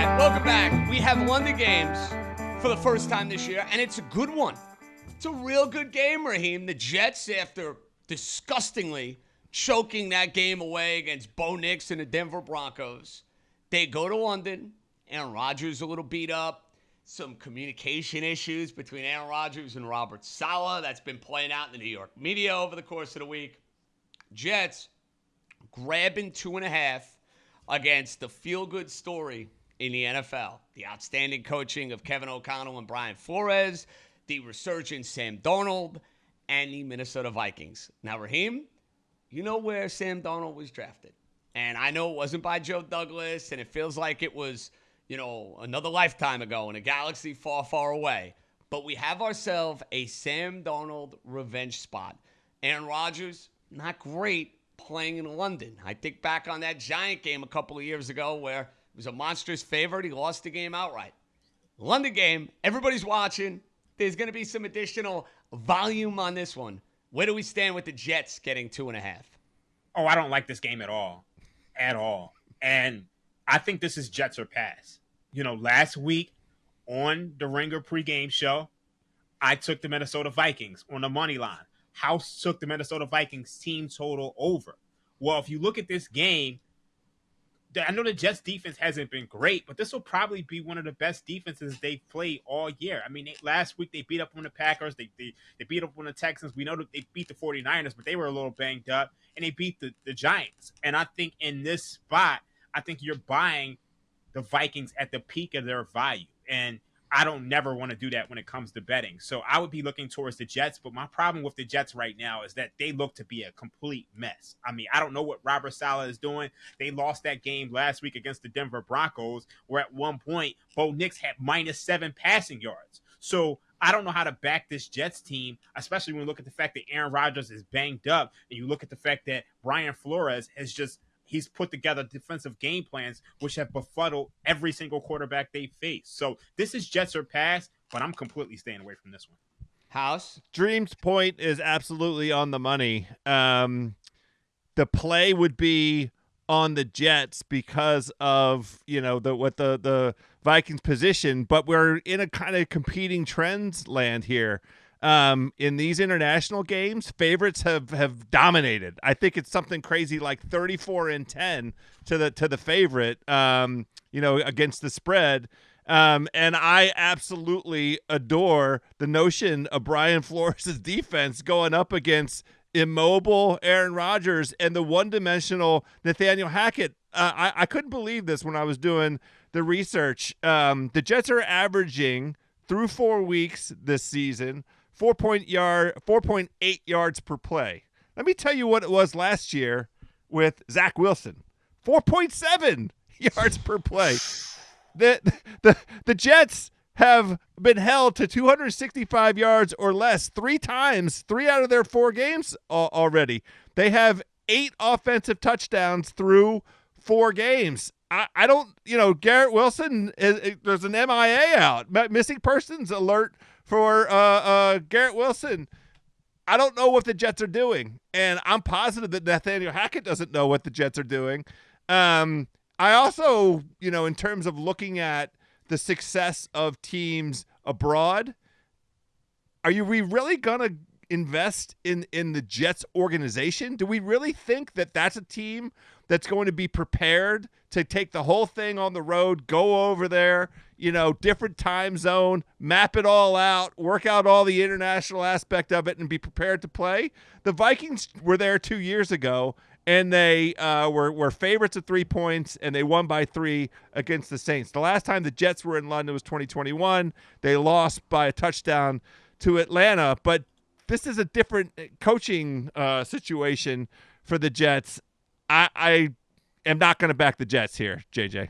right, welcome back. We have London games for the first time this year, and it's a good one. It's a real good game, Raheem. The Jets, after disgustingly choking that game away against Bo Nix and the Denver Broncos, they go to London. Aaron Rodgers a little beat up. Some communication issues between Aaron Rodgers and Robert Saleh. That's been playing out in the New York media over the course of the week. Jets grabbing 2.5 against the feel-good story in the NFL. The outstanding coaching of Kevin O'Connell and Brian Flores, the resurgent Sam Darnold, and the Minnesota Vikings. Now, Raheem, you know where Sam Darnold was drafted. And I know it wasn't by Joe Douglas, and it feels like it was, another lifetime ago in a galaxy far, far away. But we have ourselves a Sam Darnold revenge spot. Aaron Rodgers, not great playing in London. I think back on that Giant game a couple of years ago where it was a monstrous favorite. He lost the game outright. London game, everybody's watching. There's going to be some additional volume on this one. Where do we stand with the Jets getting 2.5? Oh, I don't like this game at all. At all. And I think this is Jets or pass. Last week on the Ringer pregame show, I took the Minnesota Vikings on the money line. House took the Minnesota Vikings team total over. Well, if you look at this game, I know the Jets defense hasn't been great, but this will probably be one of the best defenses they've played all year. I mean, last week they beat up on the Packers. They beat up on the Texans. We know that they beat the 49ers, but they were a little banged up, and they beat the Giants. And I think in this spot, I think you're buying the Vikings at the peak of their value. And I don't never want to do that when it comes to betting. So I would be looking towards the Jets, but my problem with the Jets right now is that they look to be a complete mess. I mean, I don't know what Robert Saleh is doing. They lost that game last week against the Denver Broncos, where at one point Bo Nix had -7 passing yards. So I don't know how to back this Jets team, especially when you look at the fact that Aaron Rodgers is banged up, and you look at the fact that Brian Flores he's put together defensive game plans which have befuddled every single quarterback they face. So this is Jets or pass, but I'm completely staying away from this one. House? Dream's point is absolutely on the money. The play would be on the Jets because of, the Vikings position, but we're in a kind of competing trends land here. In these international games, favorites have dominated. I think it's something crazy like 34-10 to the favorite, against the spread. And I absolutely adore the notion of Brian Flores' defense going up against immobile Aaron Rodgers and the one-dimensional Nathaniel Hackett. I couldn't believe this when I was doing the research. The Jets are averaging through 4 weeks this season 4.8 yards per play. Let me tell you what it was last year with Zach Wilson. 4.7 yards per play. The Jets have been held to 265 yards or less 3 times, 3 out of their 4 games already. They have 8 offensive touchdowns through 4 games. I don't, Garrett Wilson, there's an MIA out, missing persons alert for Garrett Wilson. I don't know what the Jets are doing, and I'm positive that Nathaniel Hackett doesn't know what the Jets are doing. I also, in terms of looking at the success of teams abroad, we really going to invest in the Jets organization? Do we really think that that's a team that's going to be prepared to take the whole thing on the road, go over there, different time zone, map it all out, work out all the international aspect of it, and be prepared to play? The Vikings were there 2 years ago, and they were favorites of 3 points, and they won by 3 against the Saints. The last time the Jets were in London was 2021. They lost by a touchdown to Atlanta, but this is a different coaching situation for the Jets. I am not going to back the Jets here, JJ.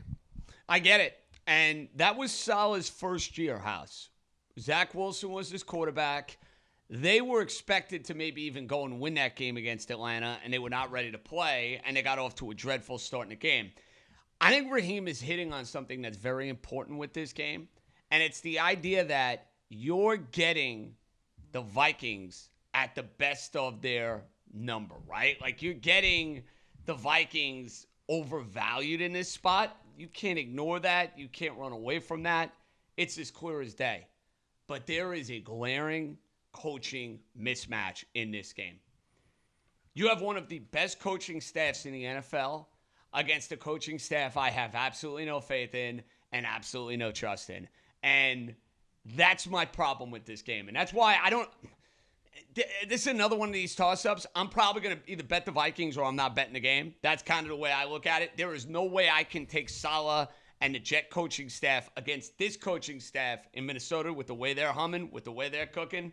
I get it. And that was Saleh's first year, House. Zach Wilson was his quarterback. They were expected to maybe even go and win that game against Atlanta, and they were not ready to play, and they got off to a dreadful start in the game. I think Raheem is hitting on something that's very important with this game, and it's the idea that you're getting the Vikings at the best of their number, right? Like, you're getting the Vikings overvalued in this spot. You can't ignore that. You can't run away from that. It's as clear as day. But there is a glaring coaching mismatch in this game. You have one of the best coaching staffs in the NFL against a coaching staff I have absolutely no faith in and absolutely no trust in. And that's my problem with this game. And that's why I don't – this is another one of these toss-ups. I'm probably going to either bet the Vikings or I'm not betting the game. That's kind of the way I look at it. There is no way I can take Saleh and the Jet coaching staff against this coaching staff in Minnesota with the way they're humming, with the way they're cooking.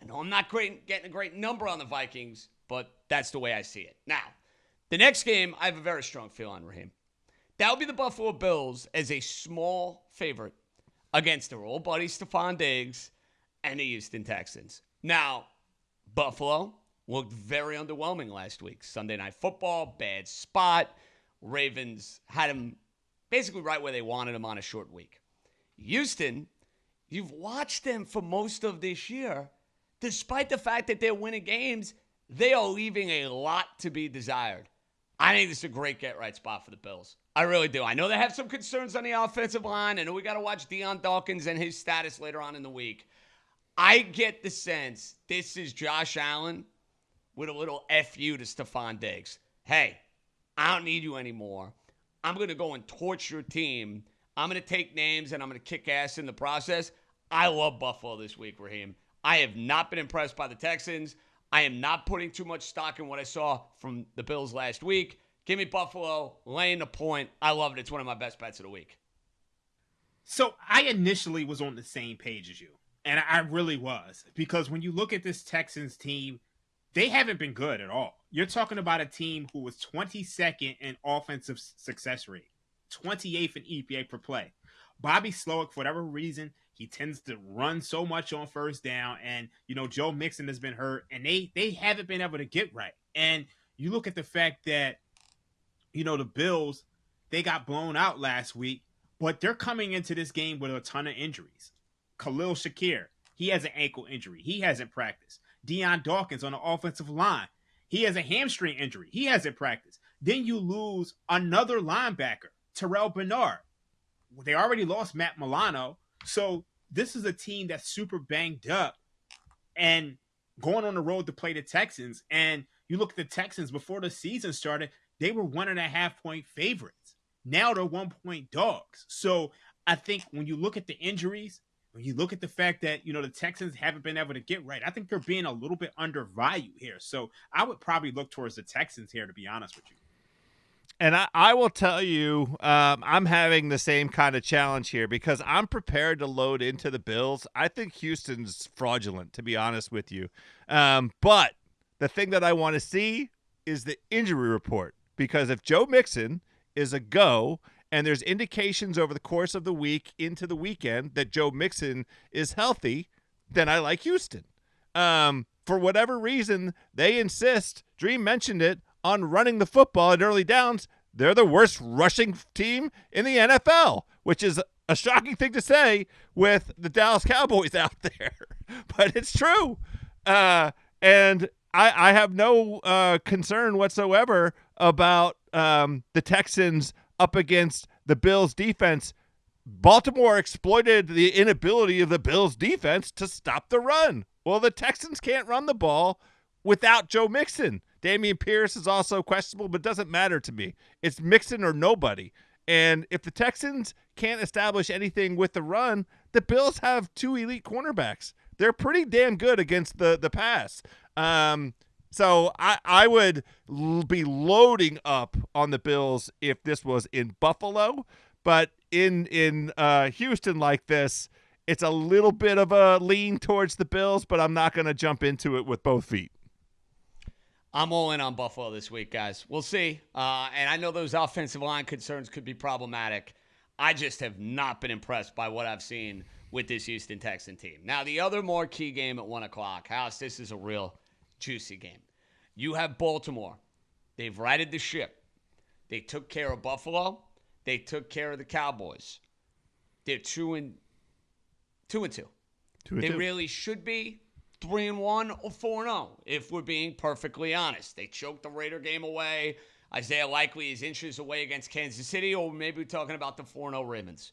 I know I'm not getting a great number on the Vikings, but that's the way I see it. Now, the next game, I have a very strong feel on, Raheem. That would be the Buffalo Bills as a small favorite against their old buddy Stephon Diggs and the Houston Texans. Now, Buffalo looked very underwhelming last week. Sunday Night Football, bad spot. Ravens had him basically right where they wanted him on a short week. Houston, you've watched them for most of this year. Despite the fact that they're winning games, they are leaving a lot to be desired. I think this is a great get-right spot for the Bills. I really do. I know they have some concerns on the offensive line. I know we got to watch Deion Dawkins and his status later on in the week. I get the sense this is Josh Allen with a little FU to Stephon Diggs. Hey, I don't need you anymore. I'm going to go and torch your team. I'm going to take names, and I'm going to kick ass in the process. I love Buffalo this week, Raheem. I have not been impressed by the Texans. I am not putting too much stock in what I saw from the Bills last week. Give me Buffalo, laying the point. I love it. It's one of my best bets of the week. So I initially was on the same page as you, and I really was, because when you look at this Texans team, they haven't been good at all. You're talking about a team who was 22nd in offensive success rate, 28th in EPA per play. Bobby Slowick, for whatever reason, he tends to run so much on first down, and Joe Mixon has been hurt, and they haven't been able to get right. And you look at the fact that the Bills, they got blown out last week, but they're coming into this game with a ton of injuries. Khalil Shakir, he has an ankle injury. He hasn't practiced. Deion Dawkins on the offensive line, he has a hamstring injury. He hasn't practiced. Then you lose another linebacker, Terrell Bernard. They already lost Matt Milano. So this is a team that's super banged up and going on the road to play the Texans. And you look at the Texans before the season started, they were 1.5-point favorites. Now they're 1-point dogs. So I think when you look at the injuries, when you look at the fact that, the Texans haven't been able to get right, I think they're being a little bit undervalued here. So I would probably look towards the Texans here, to be honest with you. And I will tell you, I'm having the same kind of challenge here because I'm prepared to load into the Bills. I think Houston's fraudulent, to be honest with you. But the thing that I want to see is the injury report, because if Joe Mixon is a go and there's indications over the course of the week into the weekend that Joe Mixon is healthy, then I like Houston. For whatever reason, they insist, Dream mentioned it, on running the football at early downs. They're the worst rushing team in the NFL, which is a shocking thing to say with the Dallas Cowboys out there. But it's true. And I have no concern whatsoever about the Texans up against the Bills defense. Baltimore exploited the inability of the Bills defense to stop the run. Well, the Texans can't run the ball without Joe Mixon. Dameon Pierce is also questionable, but doesn't matter to me. It's Mixon or nobody. And if the Texans can't establish anything with the run, the Bills have two elite cornerbacks. They're pretty damn good against the pass. So I would be loading up on the Bills if this was in Buffalo. But in Houston like this, it's a little bit of a lean towards the Bills, but I'm not going to jump into it with both feet. I'm all in on Buffalo this week, guys. We'll see. And I know those offensive line concerns could be problematic. I just have not been impressed by what I've seen with this Houston Texan team. Now, the other more key game at 1 o'clock. House, this is a real juicy game. You have Baltimore. They've righted the ship. They took care of Buffalo. They took care of the Cowboys. They're 2-2. They really should be 3-1 or 4-0, if we're being perfectly honest. They choked the Raider game away. Isaiah Likely is inches away against Kansas City, or maybe we're talking about the 4-0 Ravens.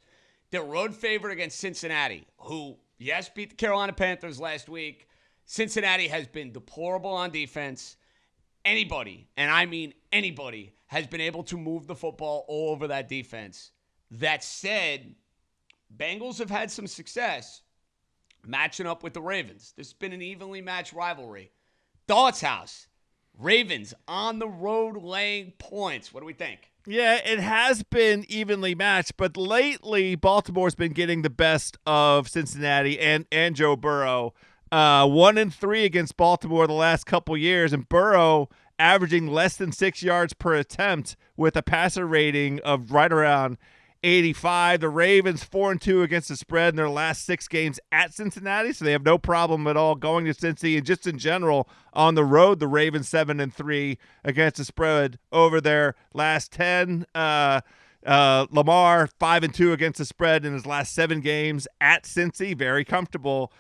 They're road favorite against Cincinnati, who, yes, beat the Carolina Panthers last week. Cincinnati has been deplorable on defense. Anybody, and I mean anybody, has been able to move the football all over that defense. That said, Bengals have had some success matching up with the Ravens. This has been an evenly matched rivalry. Thoughts, House? Ravens on the road laying points. What do we think? Yeah, it has been evenly matched, but lately Baltimore's been getting the best of Cincinnati and Joe Burrow. 1-3 against Baltimore the last couple years, and Burrow averaging less than 6 yards per attempt with a passer rating of right around 85. The Ravens 4-2 against the spread in their last 6 games at Cincinnati, so they have no problem at all going to Cincy. And just in general, on the road, the Ravens 7-3 against the spread over their last 10. Lamar 5-2 against the spread in his last 7 games at Cincy, very comfortable.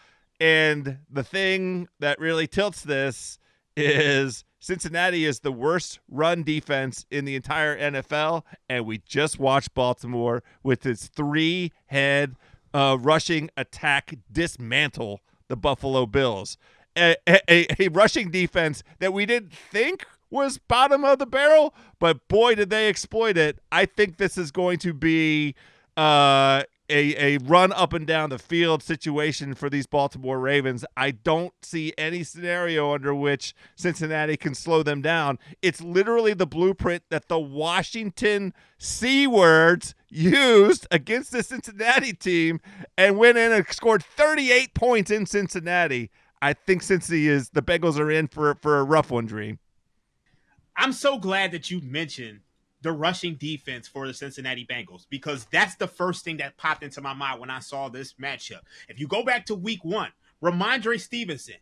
And the thing that really tilts this is Cincinnati is the worst run defense in the entire NFL, and we just watched Baltimore with its 3-head rushing attack dismantle the Buffalo Bills. A rushing defense that we didn't think was bottom of the barrel, but boy, did they exploit it. I think this is going to be a run up and down the field situation for these Baltimore Ravens. I don't see any scenario under which Cincinnati can slow them down. It's literally the blueprint that the Washington C words used against the Cincinnati team and went in and scored 38 points in Cincinnati. I think the Bengals are in for a rough one, Dream. I'm so glad that you mentioned the rushing defense for the Cincinnati Bengals, because that's the first thing that popped into my mind when I saw this matchup. If you go back to week 1, Ramondre Stevenson,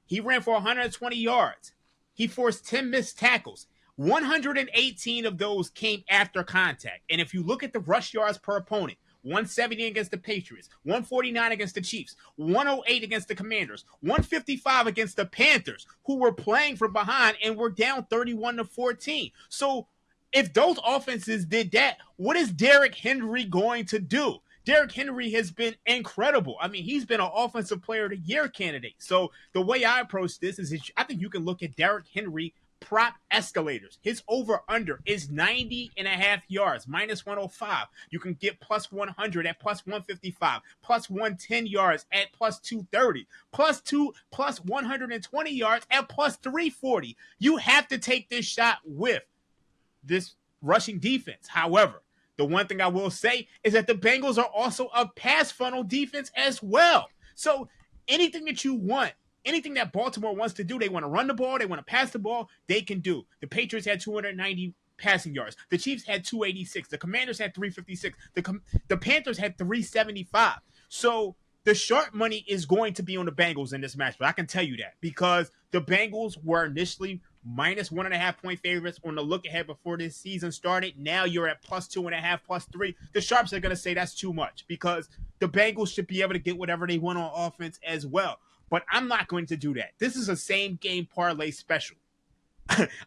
he ran for 120 yards. He forced 10 missed tackles. 118 of those came after contact. And if you look at the rush yards per opponent, 170 against the Patriots, 149 against the Chiefs, 108 against the Commanders, 155 against the Panthers, who were playing from behind and were down 31-14. So if those offenses did that, what is Derrick Henry going to do? Derrick Henry has been incredible. I mean, he's been an offensive player of the year candidate. So the way I approach this is I think you can look at Derrick Henry prop escalators. His over-under is 90.5 yards, minus 105. You can get plus 100 at plus 155, plus 110 yards at plus 230, plus 120 yards at plus 340. You have to take this shot with this rushing defense. However, the one thing I will say is that the Bengals are also a pass funnel defense as well. So anything that you want, anything that Baltimore wants to do, they want to run the ball, they want to pass the ball, they can do. The Patriots had 290 passing yards. The Chiefs had 286. The Commanders had 356. The Panthers had 375. So the sharp money is going to be on the Bengals in this match, but I can tell you that because the Bengals were initially minus 1.5 point favorites on the look ahead before this season started. Now you're at plus 2.5, plus 3. The sharps are going to say that's too much because the Bengals should be able to get whatever they want on offense as well. But I'm not going to do that. This is a same game parlay special.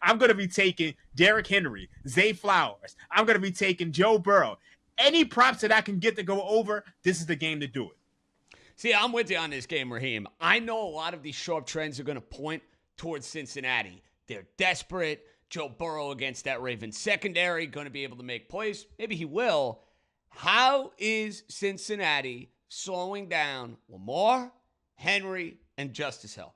I'm going to be taking Derrick Henry, Zay Flowers. I'm going to be taking Joe Burrow. Any props that I can get to go over, this is the game to do it. See, I'm with you on this game, Raheem. I know a lot of these sharp trends are going to point towards Cincinnati. They're desperate. Joe Burrow against that Ravens secondary, going to be able to make plays. Maybe he will. How is Cincinnati slowing down Lamar, Henry, and Justice Hill?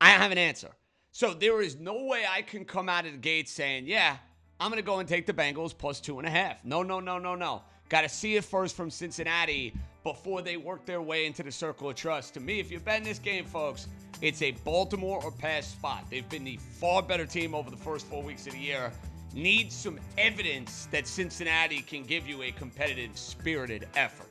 I have an answer. So there is no way I can come out of the gate saying, yeah, I'm going to go and take the Bengals plus 2.5. No. Got to see it first from Cincinnati before they work their way into the circle of trust. To me, if you're betting this game, folks, it's a Baltimore or pass spot. They've been the far better team over the first 4 weeks of the year. Need some evidence that Cincinnati can give you a competitive, spirited effort.